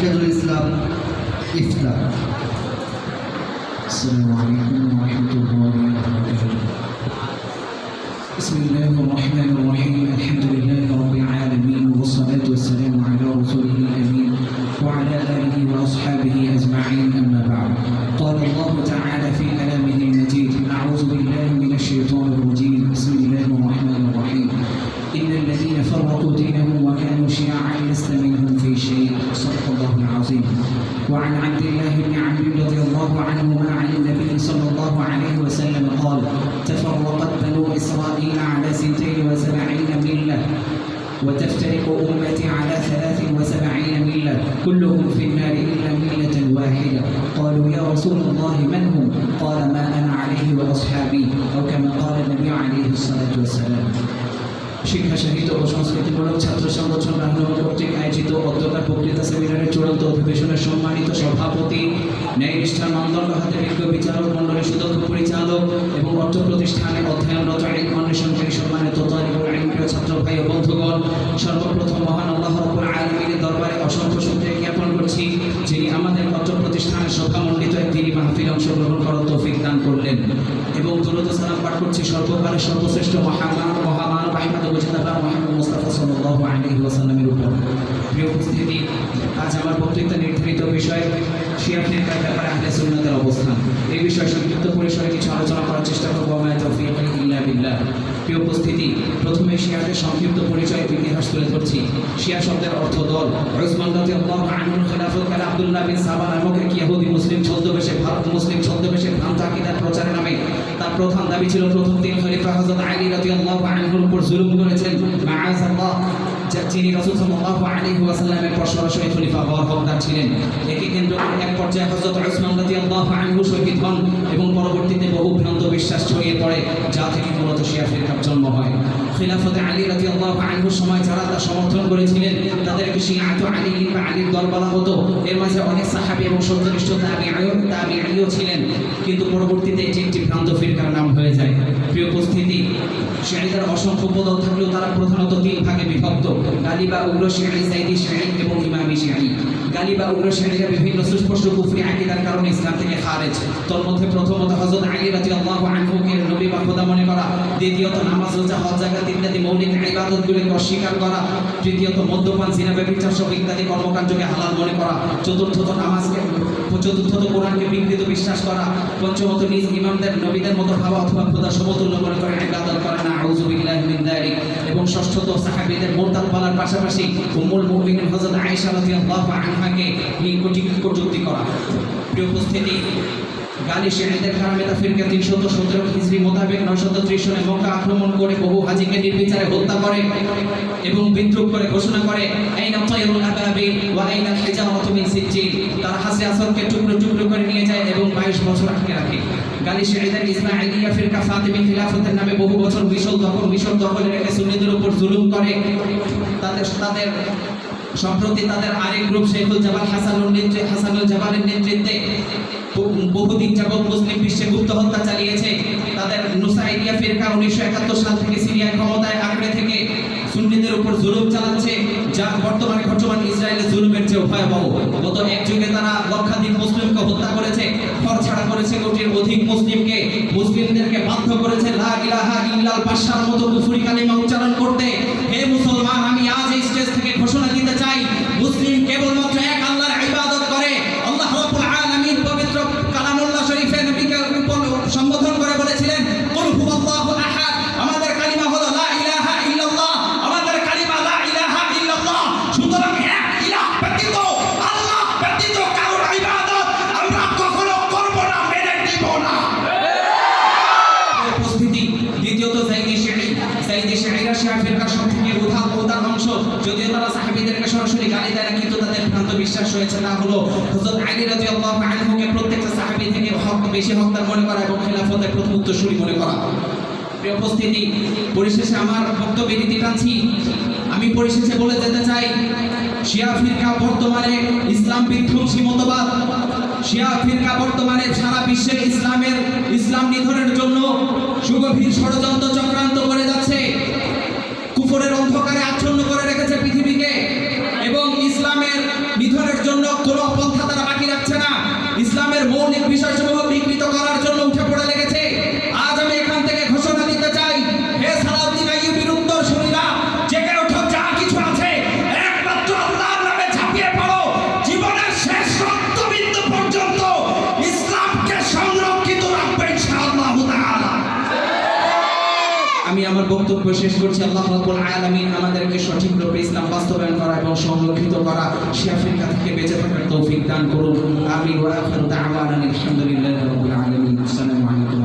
রাশেদুল ইসলাম ইফতার। আসসালামু আলাইকুম ওয়া রাহমাতুল্লাহি ওয়া বারাকাতুহু। বিসমিল্লাহির রহমানির রহিম। আলহামদুলিল্লাহি রাব্বিল আলামিন ওয়াস সালাতু ওয়াস সালামু আলা রাসূলিল আমিন ওয়া আলা আলিহি ওয়া আসহাবিহি আজমাইন, আম্মা বা'দ। قال الله تعالى في كلامه المجيد: أعوذ بالله من الشيطان الرجيم. بسم الله الرحمن الرحيم. إن الذين فرقوا دينهم وكانوا شيعا لست منهم في شيء. صدق الله العظيم. وعن عبد الله بن عمرو رضي الله عنهما عن النبي صلى الله عليه وسلم قال: تفرقت بنو إسرائيل على 72 ملة، وتفترق أمتي على 73 ملة، كلهم في النار إلا ملة واحدة. قالوا يا رسول الله من هم؟ قال ما أنا عليه وأصحابي، أو كما قال النبي عليه الصلاة والسلام. শিক্ষা সাহিত্য ও সংস্কৃতিমূলক ছাত্র সংগঠন রাহনুমা কর্তৃক আয়োজিত অধ্যকার বক্তৃতা সেমিনারের চূড়ান্ত অধিবেশনের সম্মানিত সভাপতি, ন্যায়নিষ্ঠার মানদণ্ড হাতে বিজ্ঞ বিচারক মণ্ডলীর সুদক্ষ পরিচালক এবং অর্থ প্রতিষ্ঠানে অধ্যয়নরত ইলম অন্বেষণকারী সম্মানিত তালিবুল ইলম প্রিয় ছাত্র ভাই ও বন্ধুগণ, সর্বপ্রথম মহান আল্লাহ রাব্বুল আলামিনের দরবারে অসংখ্য শুকরিয়া জ্ঞাপন করছি, যিনি আমাদের অর্থ প্রতিষ্ঠানের সভামণ্ডিত একদিনী মাহফিল অংশগ্রহণ করার তৌফিক দান করলেন। এবং দরুদ ও সালাম পাঠ করছি সর্বকালের সর্বশ্রেষ্ঠ মহামানব আহমদ মুজতাবা মুহাম্মদ মুস্তাফা সাল্লাল্লাহু আলাইহি ওয়াসাল্লামের উপর। প্রিয় উপস্থিতি, আজ আমার বক্তৃতা নির্ধারিত বিষয় শিয়া ফিরকার ব্যাপারে আহলে সুন্নাতের অবস্থান। এই বিষয়ে সংক্ষিপ্ত পরিসরে কিছু আলোচনা করার চেষ্টা করব। ওয়া মা তাওফীক ইল্লা বিল্লাহ। প্রিয় উপস্থিতি, প্রথমে শিয়াদের সংক্ষিপ্ত পরিচয় ইতিহাস তুলে ধরছি। শিয়া শব্দের অর্থ দল। উসমান রাদিয়াল্লাহু আনহুর খিলাফতকালে আব্দুল্লাহ বিন সাবা নামক এক ইহুদি মুসলিম ছদ্মবেশে ভ্রান্ত আকীদার প্রচারের নামে তার প্রধান দাবি ছিল প্রথম তিন খলিফা হযরত আলী রাদিয়াল্লাহু আনহুর উপর জুলুম করেছেন, মাআযাল্লাহ, যিনি রাসূল সাল্লাল্লাহু আলাইহি ওয়াসাল্লামের পর সরাসরি খলিফা হওয়ার হকদার ছিলেন। একে কেন্দ্র করে এক পর্যায়ে হযরত উসমান রাদিয়াল্লাহু আনহু শহীদ হন এবং পরবর্তীতে বহু ভ্রান্ত বিশ্বাস ছড়িয়ে পড়ে, যা থেকে মূলত শিয়া ফিরকার জন্ম হয়। খিলাফতে আলী রাদিয়াল্লাহু আনহুর সময় যারা তা সমর্থন করেছিলেন তাদেরকে শিয়াতু আলী বা আলীর দল বলা হতো। এর মাঝে অনেক সাহাবী এবং সত্যনিষ্ঠ তাবিঈও ছিলেন, কিন্তু পরবর্তীতে এটি একটি ভ্রান্ত ফিরকার নাম হয়ে যায়। প্রিয় উপস্থিতি, শিয়াদের অসংখ্য পদক থাকলেও তারা প্রধানত তিন ভাগে বিভক্ত: গালি বা উগ্র শিয়াই, সাইদি শিয়াই এবং ইমামি শিয়াই। গালি বা উগ্র শিয়াইরা বিভিন্ন সুস্পষ্ট কুফরি আকীদার কারণে ইসলাম থেকে খারেজ। তোর মধ্যে প্রথমত হযরত আলী রাদিয়াল্লাহু আনহুকে নবী বা খোদা মনে করা, দ্বিতীয়ত নামাজ, রোজা, হজ, যাকাত ইত্যাদি মৌলিক ইবাদতগুলোকে অস্বীকার করা, তৃতীয়ত মদ্যপান, জিনা, ব্যভিচার সহ ইত্যাদি কর্মকাণ্ডকে হালাল মনে করা, চতুর্থত কোরআনকে বিকৃত বিশ্বাস করা, পঞ্চমত নিজ ইমামদের নবীদের মতো ভাবা অথবা খোদা সমতুল্য মনে করে ইবাদত করে না, আউযু বিল্লাহি মিন যালিক। এবং ষষ্ঠত সাহাবীদের মুরতাদ বলার পাশাপাশি উম্মুল মুমিনিন হযরত আয়েশা রাদিয়াল্লাহু আনহাকে নিয়ে কটূক্তি করা। প্রিয় উপস্থিতি, গালি শিয়াদের কারামেতা ফিরকা 317 হিজরি মোতাবেক 930 সনে মক্কা আক্রমণ করে বহু হাজীকে নির্বিচারে হত্যা করে এবং বিদ্রোহ করে ঘোষণা করে, আইনা তায়রুল আবাবিল ওয়া আইনা হিজারাতু মিন সিজ্জিল। তার হাসে আসরকে টুকরো টুকরো করে নিয়ে যায় এবং 22 বছর আটকে রাখে। গালি শিয়াদের ইসমাইলিয়া ফিরকা ফাতিমি খিলাফতের নামে বহু বছর মিশর দখলে রেখে সুন্নিদের উপর জুলুম করে। তাদের সম্প্রতি তাদের আরেক গ্রুপ শেখুল জাবাল হাসানুল জাবালের নেতৃত্বে বহুদিন যাবৎ মুসলিম বিশ্বে গুপ্ত হত্যা চালিয়েছে। তাদের নুসাইরিয়া ফিরকা 1971 সাল থেকে সিরিয়ায় ক্ষমতায় আঁকড়ে থেকে সুন্নিদের উপর জুলুম চালাচ্ছে, যা বর্তমানে ঘটমান ইসরায়েলের জুলুমের চেয়ে ভয়াবহ। গত এক যুগে তারা লক্ষাধিক মুসলিমকে হত্যা করেছে, ঘরছাড়া করেছে কোটির অধিক মুসলিমদেরকে বাধ্য করেছে লা ইলাহা ইল্লাল্লাহ পাঁচশার মতো কুফরি কালিমা উচ্চারণ করতে। হে মুসলমান, আমি আজ এই স্টেজ থেকে ঘোষণা দিতে চাই, মুসলিম কেবলমাত্র এক আল্লাহর ইবাদত করে। আল্লাহ রাব্বুল আলামিন পবিত্র কালামুল্লাহ শরীফে নবীকে সম্বোধন করে বলেছিলেন, কুল হুয়াল্লাহু আহাদ। আমাদের কালিমা হলো লা ইলাহা ইল্লাল্লাহ, আমাদের কালিমা লা ইলাহা ইল্লাল্লাহ। সুতরাং এক ইলাহ ব্যতীত, আল্লাহ ব্যতীত কারোর ইবাদত আমরা কখনো করব না, মেনে নিব না। উপস্থিতি, দ্বিতীয়ত সাইদি শিয়াইরা শিয়া ফিরকার সবথেকে উদার অংশ। যদিও তারা সাহাবীদেরকে সরাসরি গালি দেয় না, কিন্তু তাদের ভ্রান্ত বিশ্বাস রয়েছে, তা হলো হযরত আলী রাদিয়াল্লাহু আনহুকে প্রত্যেকটা সাহাবী থেকে বেশি হকদার মনে করা এবং খিলাফতের প্রথম উত্তরসূরি মনে করা। প্রিয় উপস্থিতি, পরিশেষে আমার বক্তব্য রীতি টানছি। আমি পরিশেষে বলে যেতে চাই, শিয়া ফিরকা বর্তমানে ইসলাম বিধ্বংসী মতবাদ। শিয়া ফিরকা বর্তমানে সারা বিশ্বে ইসলাম নিধনের জন্য সুগভীর ষড়যন্ত্র চক্রান্ত করে যাচ্ছে। কুফরের অন্ধকারে আচ্ছন্ন করে রেখেছে পৃথিবীকে এবং ইসলামের নিধনের জন্য কোনো পন্থা তারা বাকি রাখছে না, ইসলামের মৌলিক বিষয়সমূহ বিকৃত করার জন্য উঠে পড়ে লেগেছে। আজ আমি এখান থেকে ঘোষণা দিতে চাই, হে সালাউদ্দিন আইয়ুবীর উত্তরসূরিরা, জেগে ওঠো, যা কিছু আছে একমাত্র আল্লাহর নামে ঝাঁপিয়ে পড়ো। জীবনের শেষ রক্তবিন্দু পর্যন্ত ইসলামকে সংরক্ষিত রাখবে ইনশাআল্লাহ তাআলা। আমি আমার বক্তব্য শেষ করছি। আল্লাহ রাব্বুল আলামিন আমাদেরকে সঠিকভাবে ইসলাম বাস্তবায়ন করা এবং সংরক্ষিত করা, শিয়া ফিরকা থেকে বেঁচে থাকার তৌফিক দান করুন। আমিন ওয়া আখিরু দাওয়ানা আলহামদুলিল্লাহি রাব্বিল আলামিন। আসসালামু আলাইকুম।